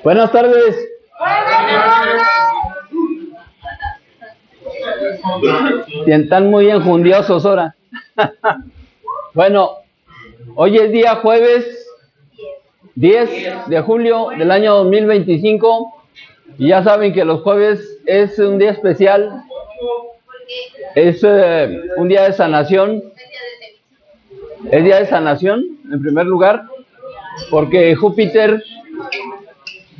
Buenas tardes. Están muy enjundiosos ahora. Bueno, hoy es día jueves 10 de julio del año 2025 y ya saben que los jueves es un día especial, es un día de sanación. Es día de sanación, en primer lugar, porque Júpiter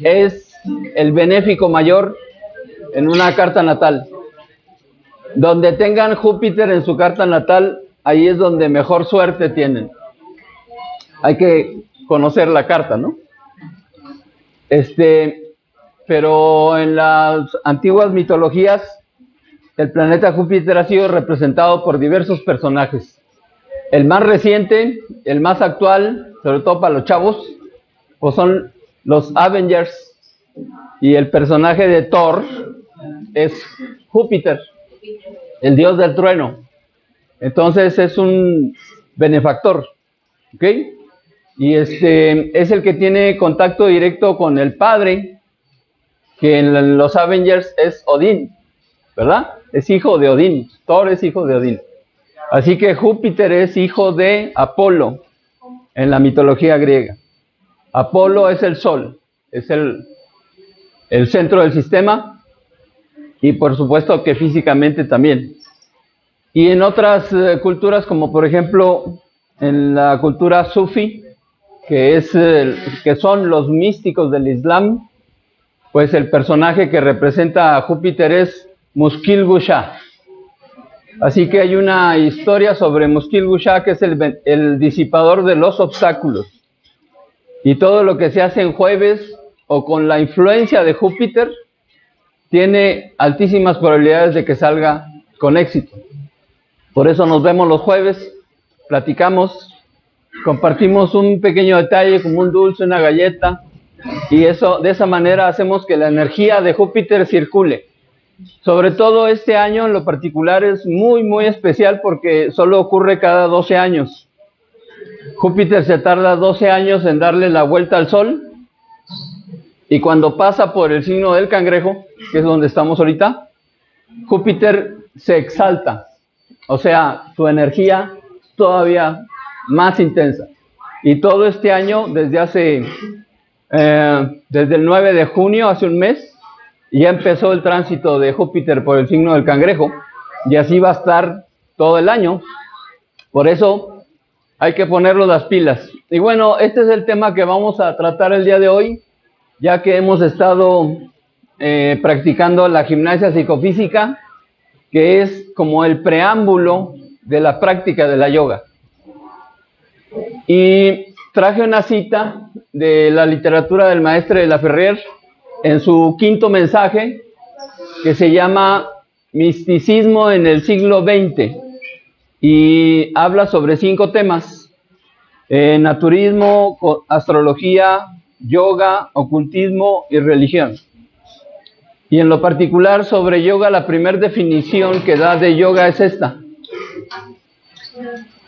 es el benéfico mayor en una carta natal. Donde tengan Júpiter en su carta natal, ahí es donde mejor suerte tienen. Hay que conocer la carta, ¿no? Pero en las antiguas mitologías, el planeta Júpiter ha sido representado por diversos personajes. El más reciente, el más actual, sobre todo para los chavos, pues son los Avengers, y el personaje de Thor es Júpiter, el dios del trueno. Entonces es un benefactor, ¿ok? Y es el que tiene contacto directo con el padre, que en los Avengers es Odín, ¿verdad? Es hijo de Odín, Thor es hijo de Odín. Así que Júpiter es hijo de Apolo en la mitología griega. Apolo es el sol, es el centro del sistema, y por supuesto que físicamente también. Y en otras culturas, como por ejemplo en la cultura sufi, que son los místicos del Islam, pues el personaje que representa a Júpiter es Muskil Gusha. Así que hay una historia sobre Muskil Gusha, que es el disipador de los obstáculos. Y todo lo que se hace en jueves o con la influencia de Júpiter tiene altísimas probabilidades de que salga con éxito. Por eso nos vemos los jueves, platicamos, compartimos un pequeño detalle como un dulce, una galleta, y de esa manera hacemos que la energía de Júpiter circule. Sobre todo este año en lo particular es muy, muy especial porque solo ocurre cada 12 años. Júpiter se tarda 12 años en darle la vuelta al Sol, y cuando pasa por el signo del Cangrejo, que es donde estamos ahorita, Júpiter se exalta, o sea, su energía todavía más intensa. Y todo este año, desde el 9 de junio, hace un mes, ya empezó el tránsito de Júpiter por el signo del Cangrejo, y así va a estar todo el año. Por eso hay que ponerlo las pilas. Y bueno, este es el tema que vamos a tratar el día de hoy, ya que hemos estado practicando la gimnasia psicofísica, que es como el preámbulo de la práctica de la yoga. Y traje una cita de la literatura del maestre de la Ferrer en su quinto mensaje, que se llama Misticismo en el siglo XX, y habla sobre 5 temas: naturismo, astrología, yoga, ocultismo y religión. Y en lo particular sobre yoga, la primera definición que da de yoga es esta: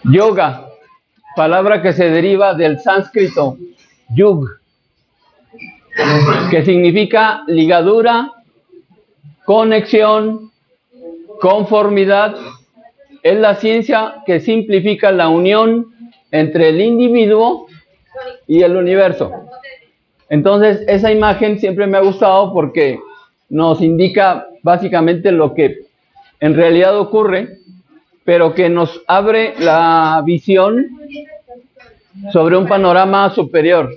yoga, palabra que se deriva del sánscrito yug, que significa ligadura, conexión, conformidad. Es la ciencia que simplifica la unión entre el individuo y el universo. Entonces, esa imagen siempre me ha gustado porque nos indica básicamente lo que en realidad ocurre, pero que nos abre la visión sobre un panorama superior.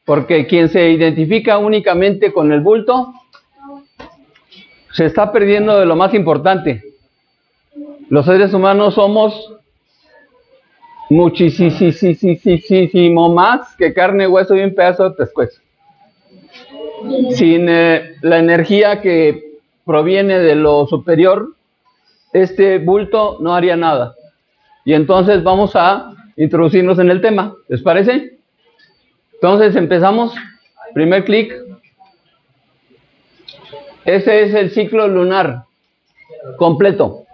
Porque quien se identifica únicamente con el bulto se está perdiendo de lo más importante. Los seres humanos somos muchísimo más que carne, hueso y un pedazo de pescuezo. Sin la energía que proviene de lo superior, este bulto no haría nada. Y entonces vamos a introducirnos en el tema, ¿les parece? Entonces empezamos. Primer clic. Ese es el ciclo lunar completo.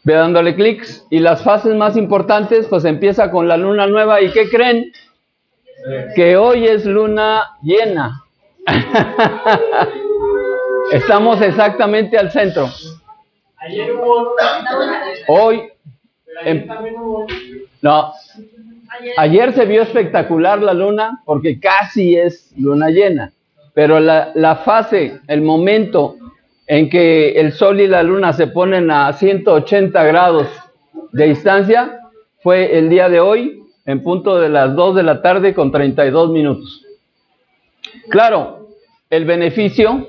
Ve dándole clics, y las fases más importantes, pues empieza con la luna nueva. ¿Y qué creen? que hoy es luna llena. Estamos exactamente al centro. Ayer hubo. Hoy, no, ayer se vio espectacular la luna porque casi es luna llena, pero la fase, el momento en que el sol y la luna se ponen a 180 grados de distancia fue el día de hoy, en punto de las 2 de la tarde con 32 minutos. Claro, el beneficio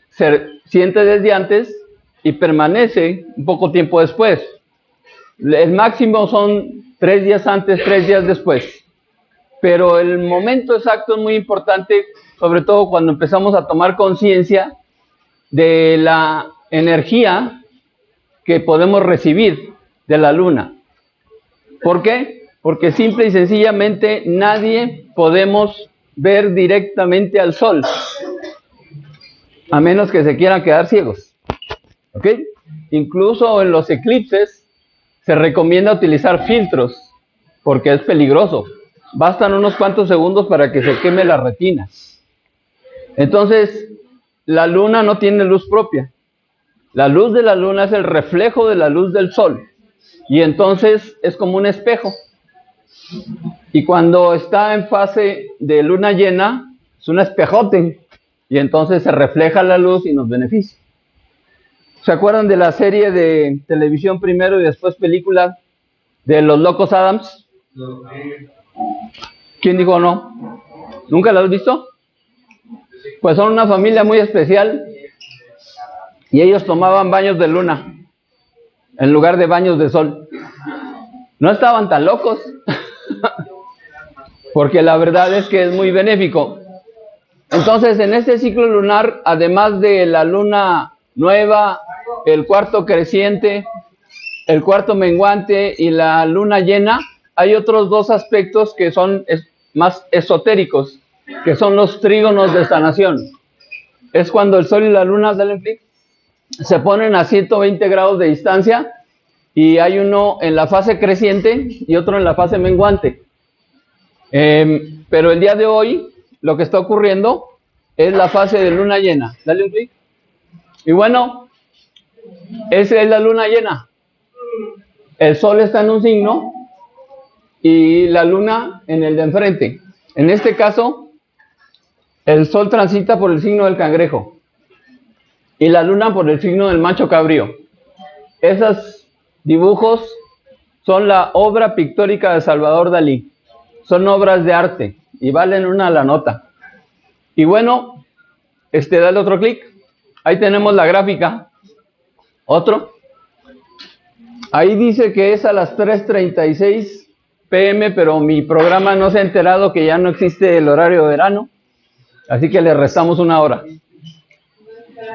se siente desde antes y permanece un poco tiempo después. El máximo son 3 días antes, 3 días después. Pero el momento exacto es muy importante, sobre todo cuando empezamos a tomar conciencia de la energía que podemos recibir de la luna. ¿Por qué? Porque simple y sencillamente nadie podemos ver directamente al sol, a menos que se quieran quedar ciegos. ¿Ok? Incluso en los eclipses se recomienda utilizar filtros, porque es peligroso. Bastan unos cuantos segundos para que se queme la retina. Entonces, la luna no tiene luz propia. La luz de la luna es el reflejo de la luz del sol. Y entonces es como un espejo. Y cuando está en fase de luna llena, es un espejote. Y entonces se refleja la luz y nos beneficia. ¿Se acuerdan de la serie de televisión primero y después película de Los Locos Adams? ¿Quién dijo no? ¿Nunca la has visto? Pues son una familia muy especial y ellos tomaban baños de luna en lugar de baños de sol. No estaban tan locos, porque la verdad es que es muy benéfico. Entonces, en este ciclo lunar, además de la luna nueva, el cuarto creciente, el cuarto menguante y la luna llena, hay otros dos aspectos que son más esotéricos, que son los trígonos de sanación. Es cuando el sol y la luna se ponen a 120 grados de distancia y hay uno en la fase creciente y otro en la fase menguante. Pero el día de hoy, lo que está ocurriendo es la fase de luna llena. Dale un clic. Y bueno, esa es la luna llena. El sol está en un signo y la luna en el de enfrente. En este caso, el sol transita por el signo del cangrejo y la luna por el signo del macho cabrío. Esos dibujos son la obra pictórica de Salvador Dalí. Son obras de arte y valen una la nota. Y bueno, dale otro clic. Ahí tenemos la gráfica. Otro. Ahí dice que es a las 3:36 p.m., pero mi programa no se ha enterado que ya no existe el horario de verano, así que le restamos una hora.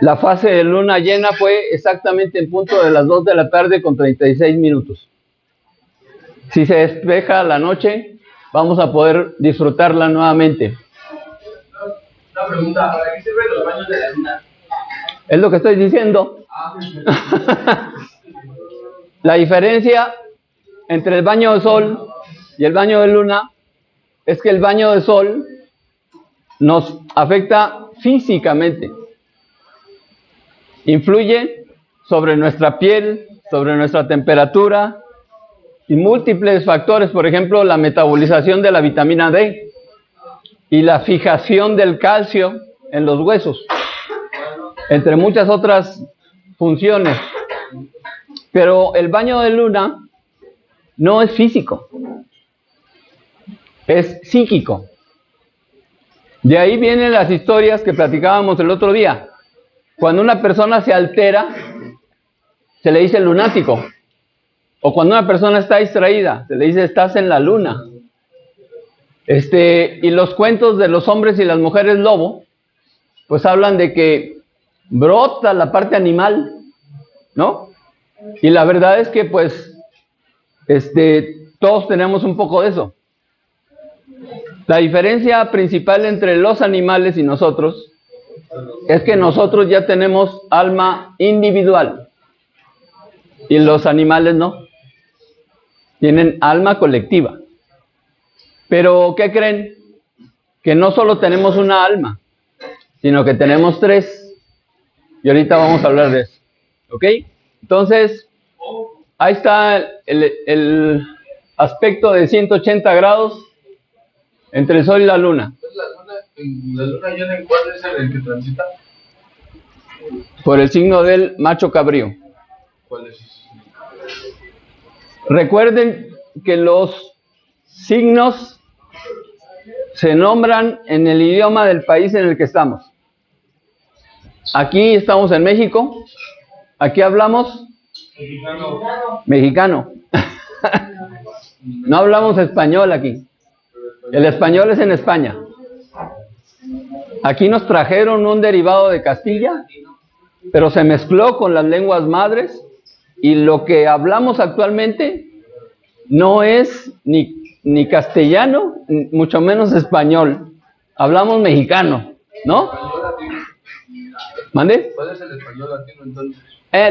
La fase de luna llena fue exactamente en punto de las 2 de la tarde con 36 minutos. Si se despeja la noche, vamos a poder disfrutarla nuevamente. Una pregunta, ¿para qué sirven los baños de la luna? Es lo que estoy diciendo. La diferencia entre el baño de sol y el baño de luna es que el baño de sol nos afecta físicamente. Influye sobre nuestra piel, sobre nuestra temperatura y múltiples factores, por ejemplo, la metabolización de la vitamina D y la fijación del calcio en los huesos, entre muchas otras funciones. Pero el baño de luna no es físico, es psíquico. De ahí vienen las historias que platicábamos el otro día. Cuando una persona se altera, se le dice lunático. O cuando una persona está distraída, se le dice estás en la luna. Y los cuentos de los hombres y las mujeres lobo, pues hablan de que brota la parte animal, ¿no? Y la verdad es que pues todos tenemos un poco de eso. La diferencia principal entre los animales y nosotros es que nosotros ya tenemos alma individual y los animales no. Tienen alma colectiva. Pero ¿qué creen? que no solo tenemos una alma, sino que tenemos tres. Y ahorita vamos a hablar de eso. ¿Ok? Entonces, ahí está el aspecto de 180 grados entre el Sol y la Luna. La luna llena, ¿en cuál es el que transita? Por el signo del macho cabrío. ¿Cuál es? Recuerden que los signos se nombran en el idioma del país en el que estamos. Aquí estamos en México. Aquí hablamos mexicano. No hablamos español aquí. El español es en España. Aquí nos trajeron un derivado de Castilla, pero se mezcló con las lenguas madres y lo que hablamos actualmente no es ni castellano, mucho menos español. Hablamos mexicano, ¿no? ¿Mande? ¿Cuál es el español latino entonces?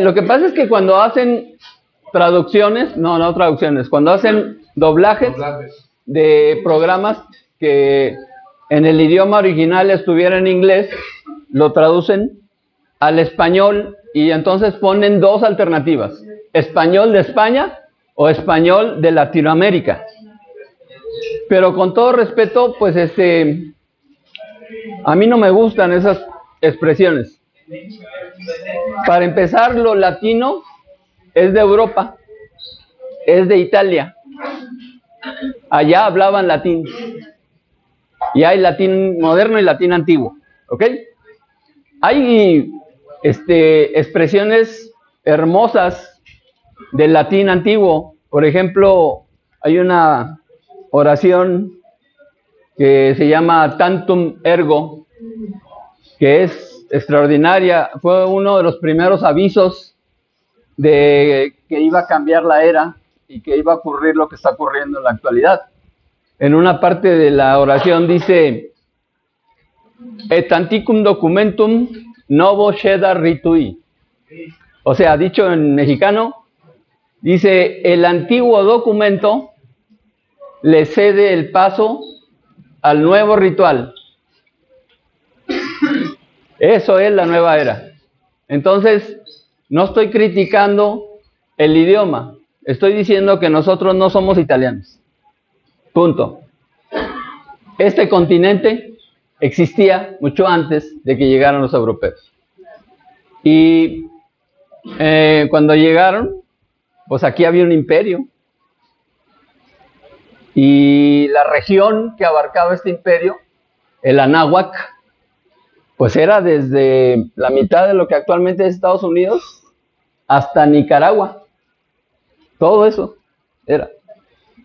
Lo que pasa es que cuando hacen traducciones, no traducciones, cuando hacen doblajes de programas que en el idioma original estuviera en inglés, lo traducen al español y entonces ponen dos alternativas: español de España o español de Latinoamérica. Pero con todo respeto, pues a mí no me gustan esas expresiones. Para empezar, lo latino es de Europa, es de Italia. Allá hablaban latín. Y hay latín moderno y latín antiguo, ¿ok? Hay expresiones hermosas del latín antiguo. Por ejemplo, hay una oración que se llama Tantum Ergo, que es extraordinaria. Fue uno de los primeros avisos de que iba a cambiar la era y que iba a ocurrir lo que está ocurriendo en la actualidad. En una parte de la oración dice: Et antiquum documentum novo ceda ritui. O sea, dicho en mexicano, dice: el antiguo documento le cede el paso al nuevo ritual. Eso es la nueva era. Entonces, no estoy criticando el idioma, estoy diciendo que nosotros no somos italianos. Punto. Este continente existía mucho antes de que llegaran los europeos. Y cuando llegaron, pues aquí había un imperio. Y la región que abarcaba este imperio, el Anáhuac, pues era desde la mitad de lo que actualmente es Estados Unidos hasta Nicaragua. Todo eso era.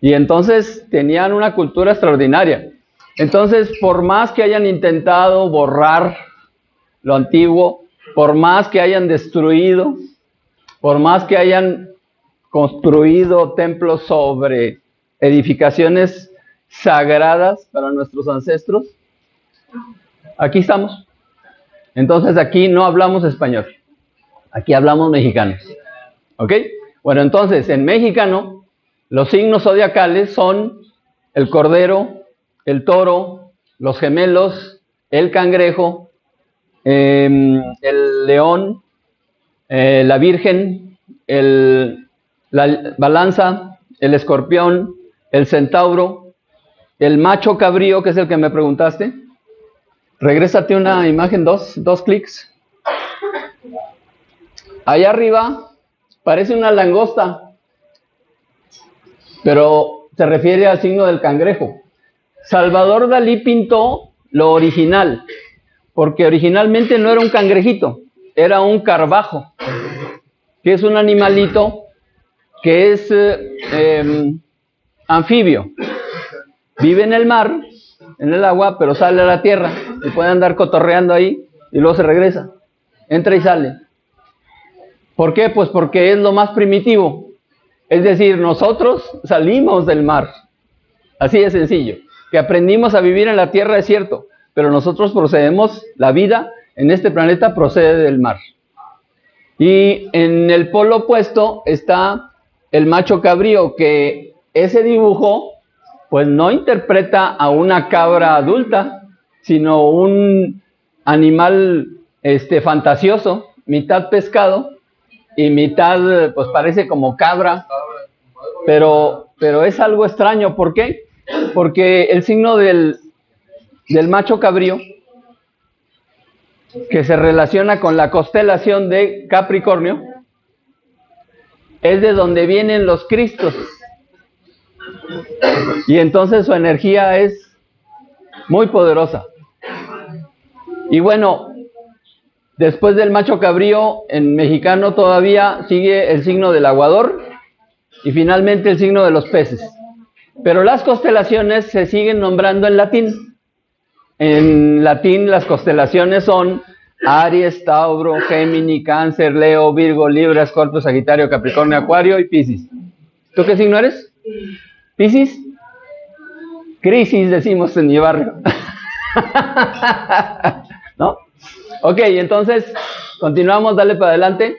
Y entonces tenían una cultura extraordinaria. Entonces, por más que hayan intentado borrar lo antiguo, por más que hayan destruido, por más que hayan construido templos sobre edificaciones sagradas para nuestros ancestros, aquí estamos. Entonces aquí no hablamos español, aquí hablamos mexicanos. ¿Ok? Bueno, entonces en mexicano los signos zodiacales son el cordero, el toro, los gemelos, el cangrejo, el león, la virgen, la balanza, el escorpión, el centauro, el macho cabrío, que es el que me preguntaste. Regrésate una imagen, dos clics. Allá arriba parece una langosta, pero se refiere al signo del cangrejo. Salvador Dalí pintó lo original, porque originalmente no era un cangrejito, era un carbajo, que es un animalito que es anfibio. Vive en el mar, en el agua, pero sale a la tierra y puede andar cotorreando ahí y luego se regresa, entra y sale. ¿Por qué? Pues porque es lo más primitivo. Es decir, nosotros salimos del mar, así de sencillo. Que aprendimos a vivir en la tierra es cierto, pero nosotros procedemos, la vida en este planeta procede del mar. Y en el polo opuesto está el macho cabrío, que ese dibujo pues no interpreta a una cabra adulta, sino un animal fantasioso, mitad pescado y mitad, pues parece como cabra, pero es algo extraño. ¿Por qué? Porque el signo del macho cabrío, que se relaciona con la constelación de Capricornio, es de donde vienen los Cristos. Y entonces su energía es muy poderosa. Y bueno, después del macho cabrío, en mexicano todavía sigue el signo del aguador y finalmente el signo de los peces. Pero las constelaciones se siguen nombrando en latín. En latín las constelaciones son Aries, Tauro, Géminis, Cáncer, Leo, Virgo, Libra, Escorpio, Sagitario, Capricornio, Acuario y Piscis. ¿Tú qué signo eres? ¿Piscis? Crisis decimos en mi barrio. ¿No? Ok, entonces continuamos, dale para adelante.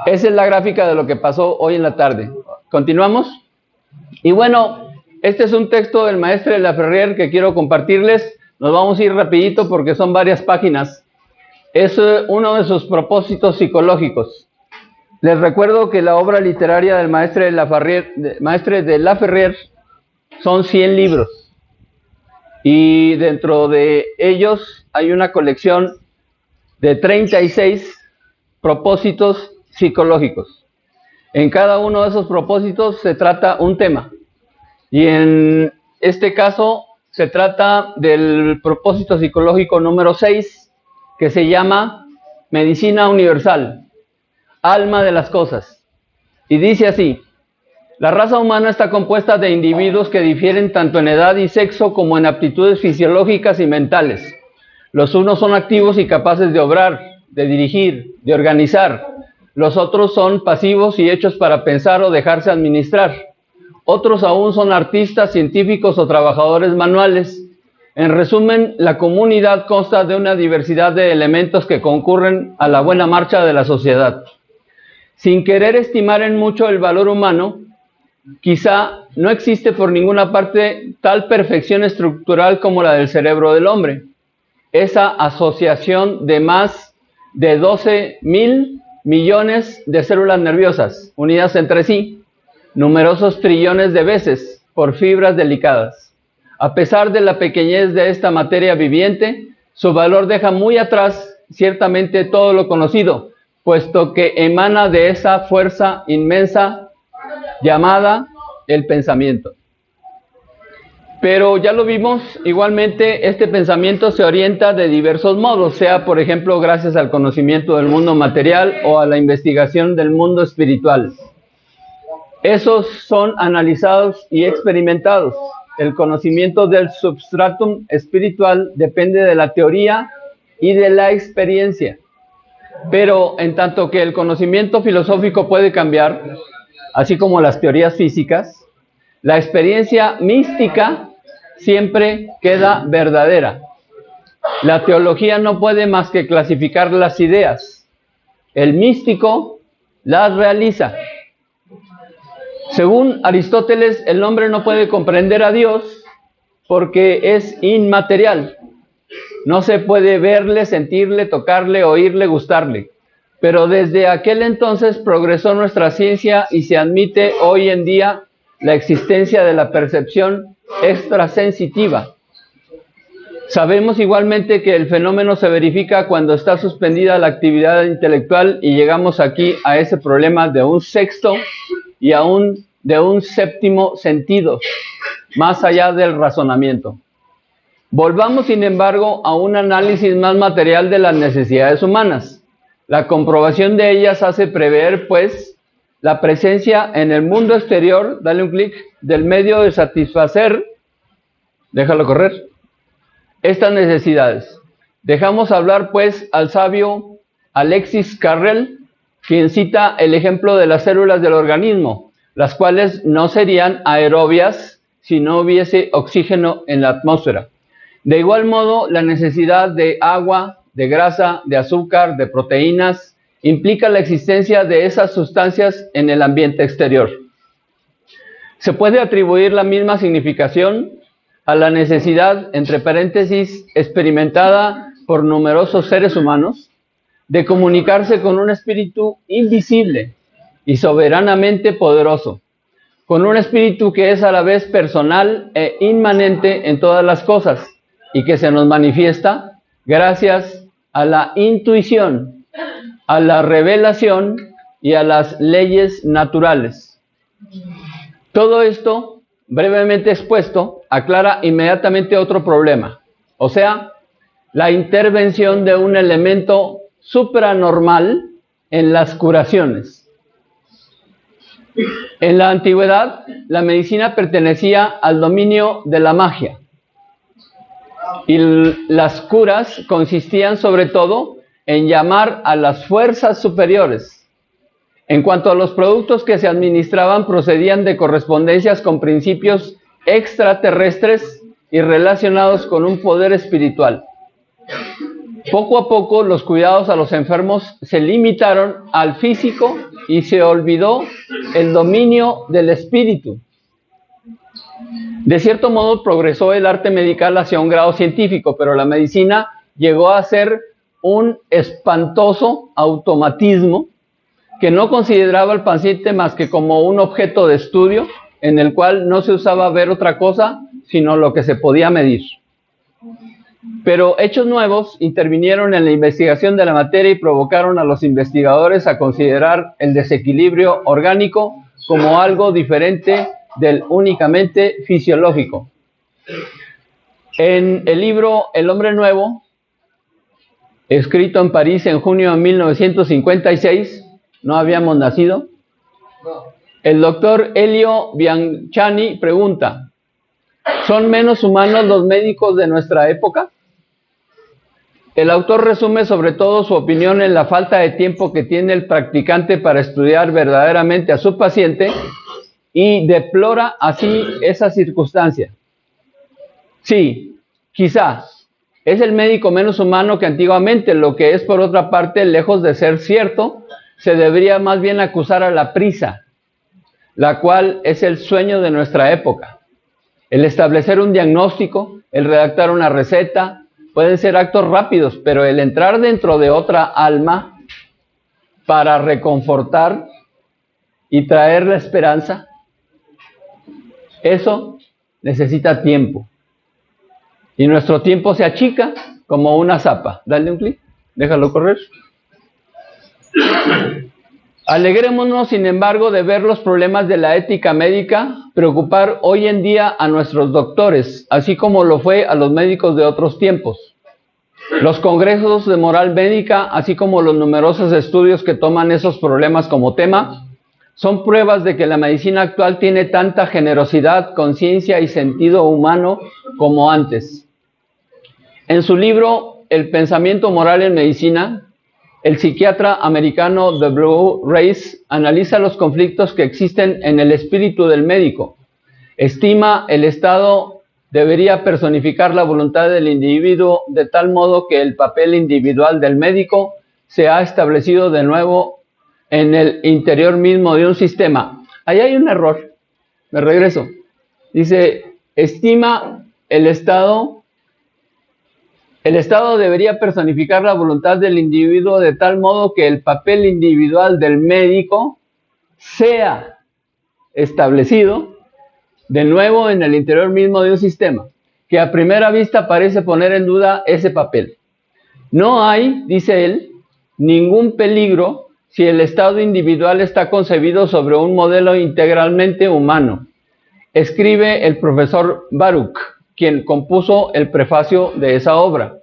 Esa es la gráfica de lo que pasó hoy en la tarde. Continuamos. Y bueno, este es un texto del maestre de la Ferrier que quiero compartirles. Nos vamos a ir rapidito porque son varias páginas. Es uno de sus propósitos psicológicos. Les recuerdo que la obra literaria del maestre de la Ferrier son 100 libros. Y dentro de ellos hay una colección de 36 propósitos psicológicos. En cada uno de esos propósitos se trata un tema. Y en este caso se trata del propósito psicológico número 6, que se llama Medicina Universal, alma de las cosas. Y dice así: la raza humana está compuesta de individuos que difieren tanto en edad y sexo como en aptitudes fisiológicas y mentales. Los unos son activos y capaces de obrar, de dirigir, de organizar. Los otros son pasivos y hechos para pensar o dejarse administrar. Otros aún son artistas, científicos o trabajadores manuales. En resumen, la comunidad consta de una diversidad de elementos que concurren a la buena marcha de la sociedad. Sin querer estimar en mucho el valor humano, quizá no existe por ninguna parte tal perfección estructural como la del cerebro del hombre. Esa asociación de más de 12.000 millones de células nerviosas unidas entre sí, numerosos trillones de veces por fibras delicadas. A pesar de la pequeñez de esta materia viviente, su valor deja muy atrás ciertamente todo lo conocido, puesto que emana de esa fuerza inmensa llamada el pensamiento. Pero ya lo vimos, igualmente este pensamiento se orienta de diversos modos, sea por ejemplo gracias al conocimiento del mundo material o a la investigación del mundo espiritual. Esos son analizados y experimentados. El conocimiento del substratum espiritual depende de la teoría y de la experiencia. Pero en tanto que el conocimiento filosófico puede cambiar, así como las teorías físicas, la experiencia mística siempre queda verdadera. La teología no puede más que clasificar las ideas. El místico las realiza. Según Aristóteles, el hombre no puede comprender a Dios porque es inmaterial. No se puede verle, sentirle, tocarle, oírle, gustarle. Pero desde aquel entonces progresó nuestra ciencia y se admite hoy en día la existencia de la percepción extrasensitiva. Sabemos igualmente que el fenómeno se verifica cuando está suspendida la actividad intelectual y llegamos aquí a ese problema de un sexto y aún de un séptimo sentido, más allá del razonamiento. Volvamos, sin embargo, a un análisis más material de las necesidades humanas. La comprobación de ellas hace prever, pues, la presencia en el mundo exterior, dale un clic, del medio de satisfacer, déjalo correr, estas necesidades. Dejamos hablar, pues, al sabio Alexis Carrel, quien cita el ejemplo de las células del organismo, las cuales no serían aerobias si no hubiese oxígeno en la atmósfera. De igual modo, la necesidad de agua, de grasa, de azúcar, de proteínas, implica la existencia de esas sustancias en el ambiente exterior. Se puede atribuir la misma significación a la necesidad, entre paréntesis, experimentada por numerosos seres humanos, de comunicarse con un espíritu invisible y soberanamente poderoso, con un espíritu que es a la vez personal e inmanente en todas las cosas y que se nos manifiesta gracias a la intuición, a la revelación y a las leyes naturales. Todo esto, brevemente expuesto, aclara inmediatamente otro problema, o sea, la intervención de un elemento supranormal en las curaciones. En la antigüedad, la medicina pertenecía al dominio de la magia, y las curas consistían sobre todo en llamar a las fuerzas superiores. En cuanto a los productos que se administraban, procedían de correspondencias con principios extraterrestres y relacionados con un poder espiritual. Poco a poco, los cuidados a los enfermos se limitaron al físico y se olvidó el dominio del espíritu. De cierto modo, progresó el arte medical hacia un grado científico, pero la medicina llegó a ser un espantoso automatismo que no consideraba al paciente más que como un objeto de estudio en el cual no se usaba ver otra cosa, sino lo que se podía medir. Pero hechos nuevos intervinieron en la investigación de la materia y provocaron a los investigadores a considerar el desequilibrio orgánico como algo diferente del únicamente fisiológico. En el libro El Hombre Nuevo, escrito en París en junio de 1956, no habíamos nacido, el doctor Elio Bianchani pregunta: ¿son menos humanos los médicos de nuestra época? El autor resume sobre todo su opinión en la falta de tiempo que tiene el practicante para estudiar verdaderamente a su paciente y deplora así esa circunstancia. Sí, quizá es el médico menos humano que antiguamente, lo que es por otra parte, lejos de ser cierto, se debería más bien acusar a la prisa, la cual es el sueño de nuestra época. El establecer un diagnóstico, el redactar una receta, pueden ser actos rápidos, pero el entrar dentro de otra alma para reconfortar y traer la esperanza, eso necesita tiempo. Y nuestro tiempo se achica como una zapa. Dale un clic, déjalo correr. Alegrémonos, sin embargo, de ver los problemas de la ética médica preocupar hoy en día a nuestros doctores, así como lo fue a los médicos de otros tiempos. Los congresos de moral médica, así como los numerosos estudios que toman esos problemas como tema, son pruebas de que la medicina actual tiene tanta generosidad, conciencia y sentido humano como antes. En su libro El pensamiento moral en medicina, el psiquiatra americano W. Reis analiza los conflictos que existen en el espíritu del médico. Estima el Estado debería personificar la voluntad del individuo de tal modo que el papel individual del médico se ha establecido de nuevo en el interior mismo de un sistema. Ahí hay un error. Me regreso. Dice, estima el Estado debería personificar la voluntad del individuo de tal modo que el papel individual del médico sea establecido de nuevo en el interior mismo de un sistema, que a primera vista parece poner en duda ese papel. No hay, dice él, ningún peligro si el estado individual está concebido sobre un modelo integralmente humano. Escribe el profesor Baruch, quien compuso el prefacio de esa obra.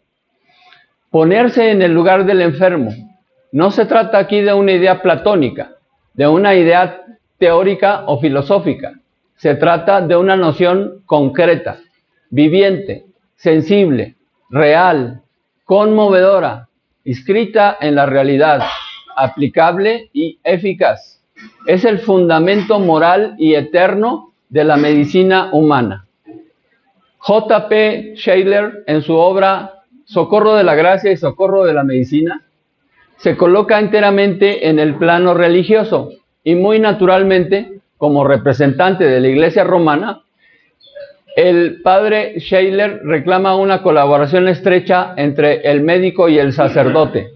Ponerse en el lugar del enfermo. No se trata aquí de una idea platónica, de una idea teórica o filosófica. Se trata de una noción concreta, viviente, sensible, real, conmovedora, inscrita en la realidad, aplicable y eficaz. Es el fundamento moral y eterno de la medicina humana. J.P. Shayler, en su obra Socorro de la Gracia y Socorro de la Medicina, se coloca enteramente en el plano religioso y muy naturalmente como representante de la Iglesia romana, el padre Scheler reclama una colaboración estrecha entre el médico y el sacerdote,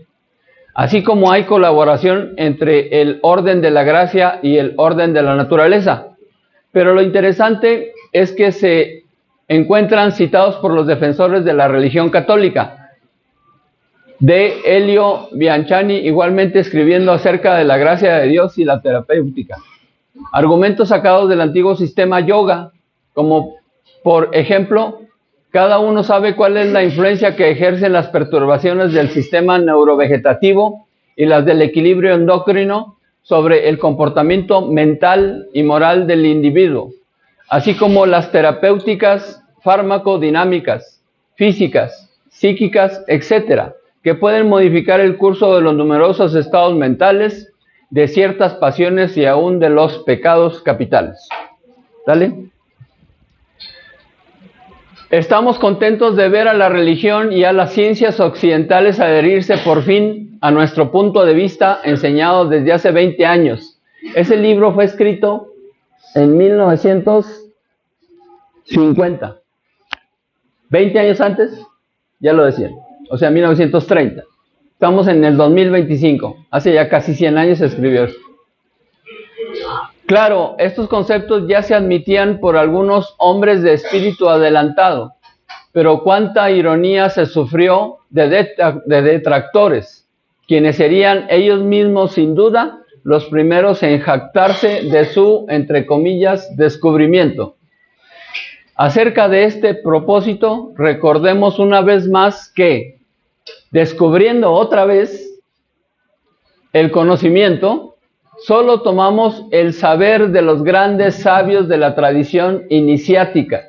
así como hay colaboración entre el orden de la gracia y el orden de la naturaleza. Pero lo interesante es que se encuentran citados por los defensores de la religión católica. De Elio Bianchani, igualmente escribiendo acerca de la gracia de Dios y la terapéutica. Argumentos sacados del antiguo sistema yoga, como por ejemplo, cada uno sabe cuál es la influencia que ejercen las perturbaciones del sistema neurovegetativo y las del equilibrio endocrino sobre el comportamiento mental y moral del individuo, así como las terapéuticas farmacodinámicas, físicas, psíquicas, etcétera, que pueden modificar el curso de los numerosos estados mentales, de ciertas pasiones y aún de los pecados capitales. ¿Dale? Estamos contentos de ver a la religión y a las ciencias occidentales adherirse por fin a nuestro punto de vista enseñado desde hace 20 años. Ese libro fue escrito en 1950. 20 años antes, ya lo decían. O sea, 1930. Estamos en el 2025. Hace ya casi 100 años se escribió esto. Claro, estos conceptos ya se admitían por algunos hombres de espíritu adelantado, pero cuánta ironía se sufrió de detractores, quienes serían ellos mismos sin duda los primeros en jactarse de su, entre comillas, descubrimiento. Acerca de este propósito, recordemos una vez más que, descubriendo otra vez el conocimiento, solo tomamos el saber de los grandes sabios de la tradición iniciática.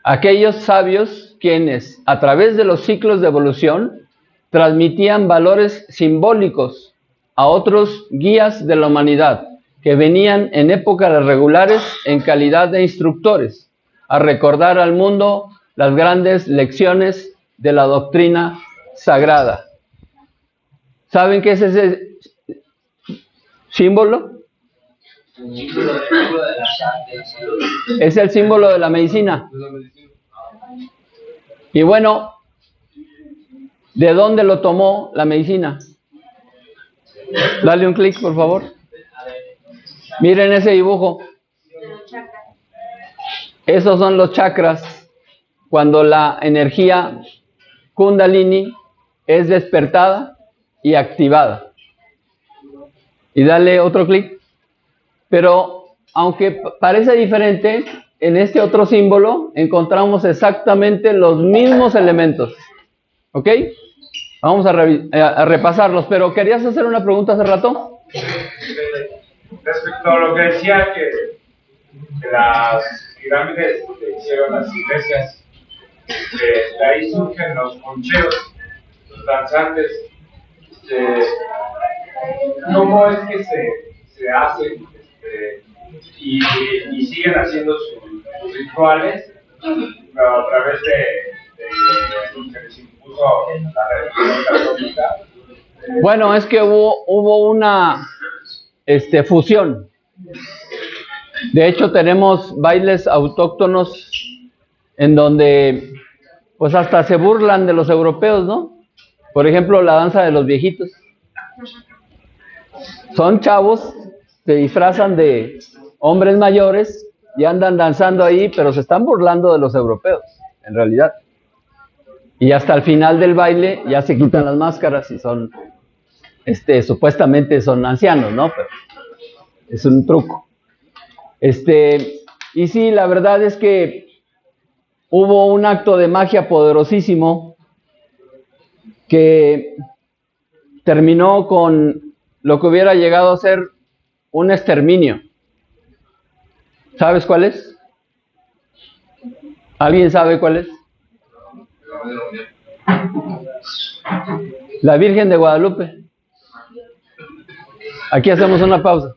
Aquellos sabios quienes, a través de los ciclos de evolución, transmitían valores simbólicos a otros guías de la humanidad, que venían en épocas regulares en calidad de instructores, a recordar al mundo las grandes lecciones de la doctrina sagrada. ¿Saben qué es ese símbolo? Es el símbolo de la medicina. Y bueno, ¿de dónde lo tomó la medicina? Dale un clic, por favor. Miren ese dibujo. Esos son los chakras. Cuando la energía Kundalini es despertada y activada. Y dale otro clic. Pero aunque parece diferente, en este otro símbolo encontramos exactamente los mismos elementos. ¿Ok? Vamos a repasarlos, pero ¿querías hacer una pregunta hace rato? Respecto a lo que decía que las pirámides que hicieron las iglesias, de ahí surgen los concheros, los danzantes. ¿Cómo es que se hacen y siguen haciendo sus rituales, pero a través de lo que les impuso la religión católica? Bueno, es que hubo una fusión. De hecho, tenemos bailes autóctonos en donde pues hasta se burlan de los europeos, ¿no? Por ejemplo, la danza de los viejitos. Son chavos, se disfrazan de hombres mayores y andan danzando ahí, pero se están burlando de los europeos, en realidad. Y hasta el final del baile ya se quitan las máscaras y son, supuestamente son ancianos, ¿no? Pero es un truco. Y sí, la verdad es que hubo un acto de magia poderosísimo que terminó con lo que hubiera llegado a ser un exterminio. ¿Sabes cuál es? ¿Alguien sabe cuál es? La Virgen de Guadalupe. Aquí hacemos una pausa.